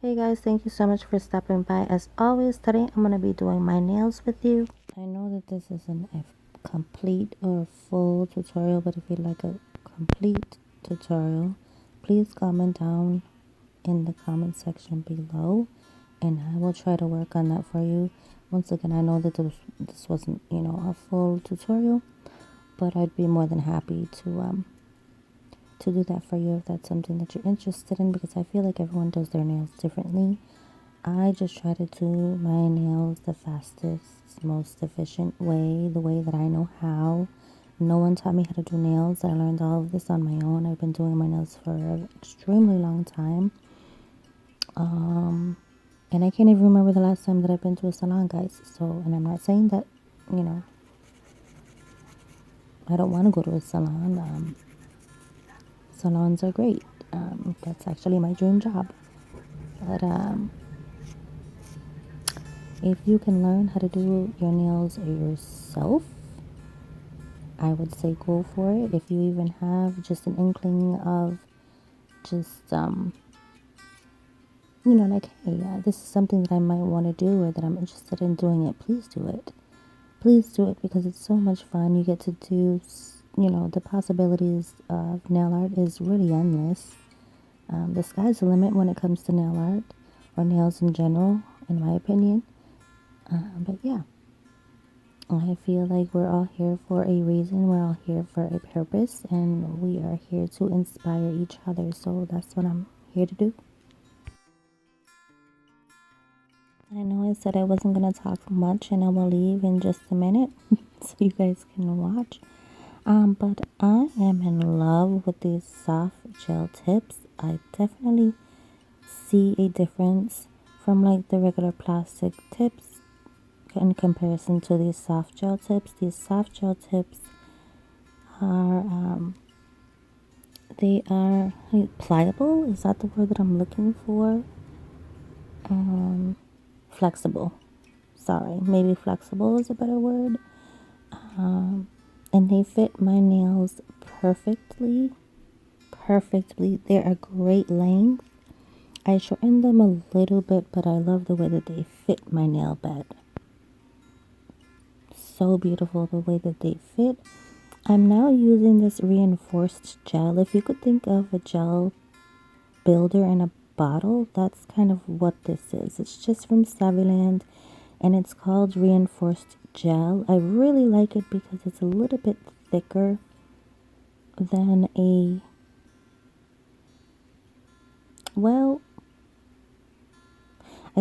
Hey guys, thank you so much for stopping by. As always, today I'm going to be doing my nails with you. I know that this isn't a complete or full tutorial, but if you'd like a complete tutorial, please comment down in the comment section below and I will try to work on that for you. Once again, I know that this wasn't, a full tutorial, but I'd be more than happy to do that for you if that's something that you're interested in, because I feel like everyone does their nails differently. I just try to do my nails the fastest, most efficient way, the way that I know how. No one taught me how to do nails. I learned all of this on my own. I've been doing my nails for an extremely long time. And I can't even remember the last time that I've been to a salon, guys. So, and I'm not saying that, you know, I don't want to go to a salon. Salons are great. That's actually my dream job. But if you can learn how to do your nails yourself, I would say go for it. If you even have just an inkling of just, like, hey, this is something that I might want to do or that I'm interested in doing it, please do it. Please do it because it's so much fun. You get to do, the possibilities of nail art is really endless. The sky's the limit when it comes to nail art or nails in general, in my opinion. But yeah, I feel like we're all here for a reason. We're all here for a purpose, and we are here to inspire each other. So that's what I'm here to do. I know I said I wasn't going to talk much, and I will leave in just a minute so you guys can watch. But I am in love with these soft gel tips. I definitely see a difference from like the regular plastic tips in comparison to these soft gel tips. These soft gel tips are they are pliable. Is that the word that I'm looking for? Flexible. Sorry, maybe flexible is a better word. And they fit my nails perfectly. Perfectly. They're a great length. I shortened them a little bit, but I love the way that they fit my nail bed. So beautiful the way that they fit. I'm now using this reinforced gel. If you could think of a gel builder in a bottle, that's kind of what this is. It's just from Saviland and it's called reinforced gel. I really like it because it's a little bit thicker than I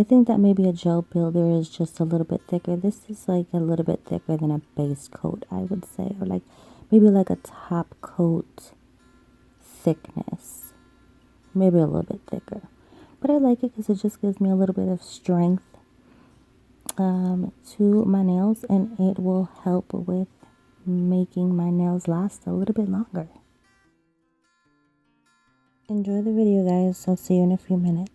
think that maybe a gel builder is just a little bit thicker. This is like a little bit thicker than a base coat, I would say, or like maybe like a top coat thickness, maybe a little bit thicker. But I like it because it just gives me a little bit of strength to my nails, and it will help with making my nails last a little bit longer. Enjoy the video, guys. I'll see you in a few minutes.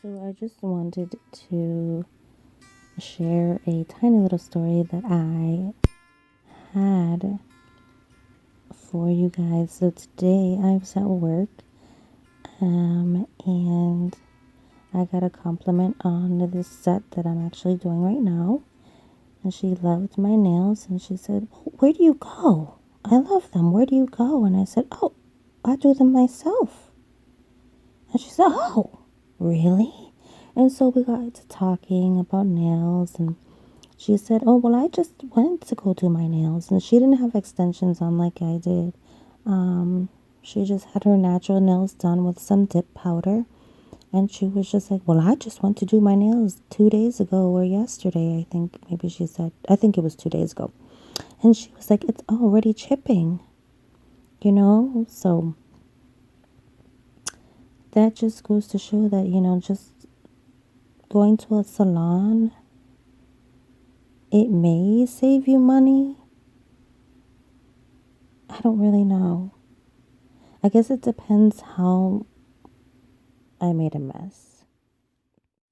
So I just wanted to share a tiny little story that I had for you guys. So today I was at work, and I got a compliment on this set that I'm actually doing right now. And she loved my nails, and she said, "Where do you go? I love them. Where do you go?" And I said, "Oh, I do them myself." And she said, "Oh, really?" And so we got to talking about nails, and she said, "Oh, well, I just went to go do my nails." And she didn't have extensions on like I did. She just had her natural nails done with some dip powder. And she was just like, "Well, I just went to do my nails 2 days ago or yesterday." I think maybe she said, I think it was 2 days ago. And she was like, "It's already chipping, you know?" So that just goes to show that, just going to a salon, it may save you money. I don't really know. I guess it depends how I made a mess.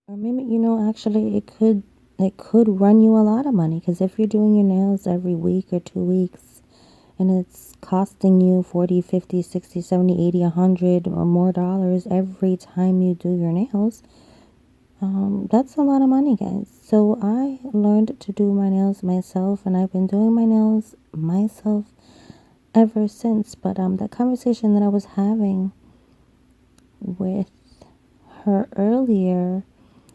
Or maybe, actually it could run you a lot of money, because if you're doing your nails every week or 2 weeks and it's costing you 40, 50, 60, 70, 80, 100 or more dollars every time you do your nails, that's a lot of money, guys. So I learned to do my nails myself, and I've been doing my nails myself ever since. But that conversation that I was having with her earlier,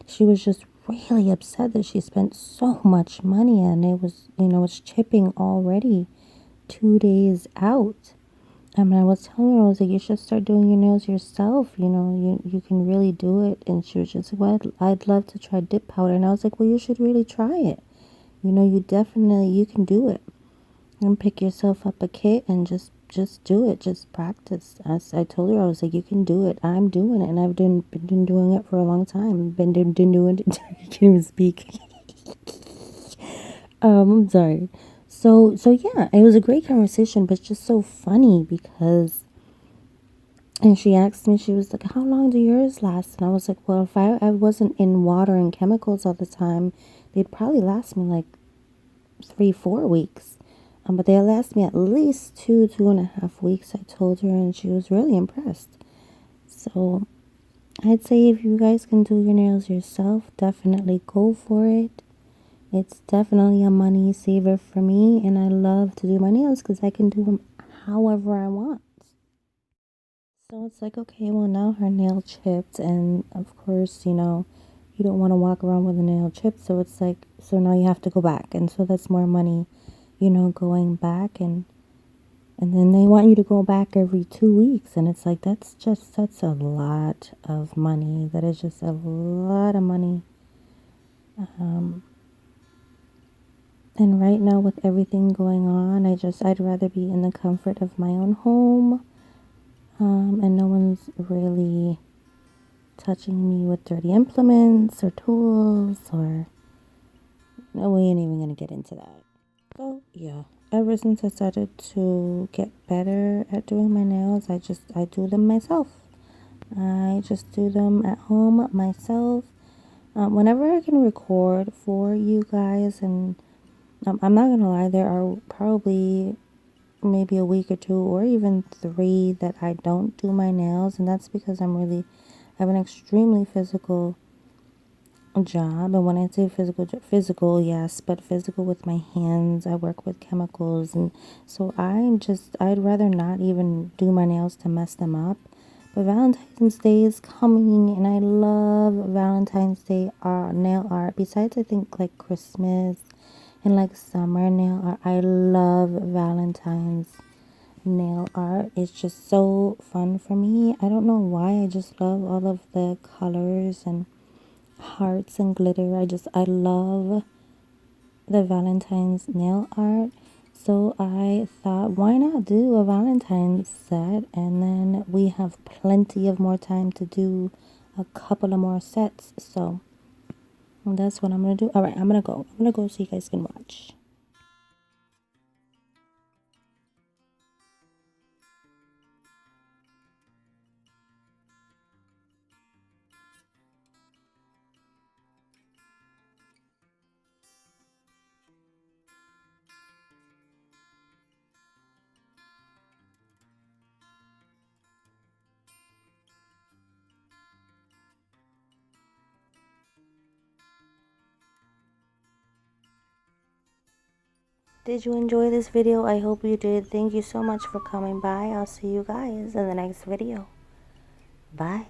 she was just really upset that she spent so much money, and it was, it's chipping already 2 days out. I mean, I was telling her, I was like, "You should start doing your nails yourself. You can really do it." And she was just like, "Well, I'd love to try dip powder." And I was like, "Well, you should really try it. You can do it. And pick yourself up a kit and just do it. Just practice." As I told her, I was like, "You can do it. I'm doing it, and I've been doing it for a long time. Been doing it." I can't even speak. I'm sorry. So yeah, it was a great conversation, but it's just so funny because, and she asked me, she was like, "How long do yours last?" And I was like, "Well, if I wasn't in water and chemicals all the time, they'd probably last me like 3, 4 weeks. But they last me at least 2.5 weeks," I told her, and she was really impressed. So I'd say if you guys can do your nails yourself, definitely go for it. It's definitely a money saver for me, and I love to do my nails because I can do them however I want. So it's like, okay, well, now her nail chipped, and of course, you don't want to walk around with a nail chip, so it's like, so now you have to go back, and so that's more money, going back, and then they want you to go back every 2 weeks, and it's like, that's a lot of money. That is just a lot of money. And right now, with everything going on, I'd rather be in the comfort of my own home, and no one's really touching me with dirty implements or tools, or no, we ain't even gonna get into that. So yeah, ever since I started to get better at doing my nails, I do them myself. I just do them at home myself. Whenever I can record for you guys, and I'm not gonna lie, there are probably maybe a week or 2 or even 3 that I don't do my nails, and that's because I have an extremely physical job. And when I say physical, yes, but physical with my hands. I work with chemicals, and so I'd rather not even do my nails to mess them up. But Valentine's Day is coming, and I love Valentine's Day nail art. Besides, I think like Christmas and like summer nail art, I love Valentine's nail art. It's just so fun for me. I don't know why. I just love all of the colors and hearts and glitter. I love the Valentine's nail art. So I thought, why not do a Valentine's set? And then we have plenty of more time to do a couple of more sets. So that's what I'm going to do. All right, I'm going to go. I'm going to go so you guys can watch. Did you enjoy this video? I hope you did. Thank you so much for coming by. I'll see you guys in the next video. Bye.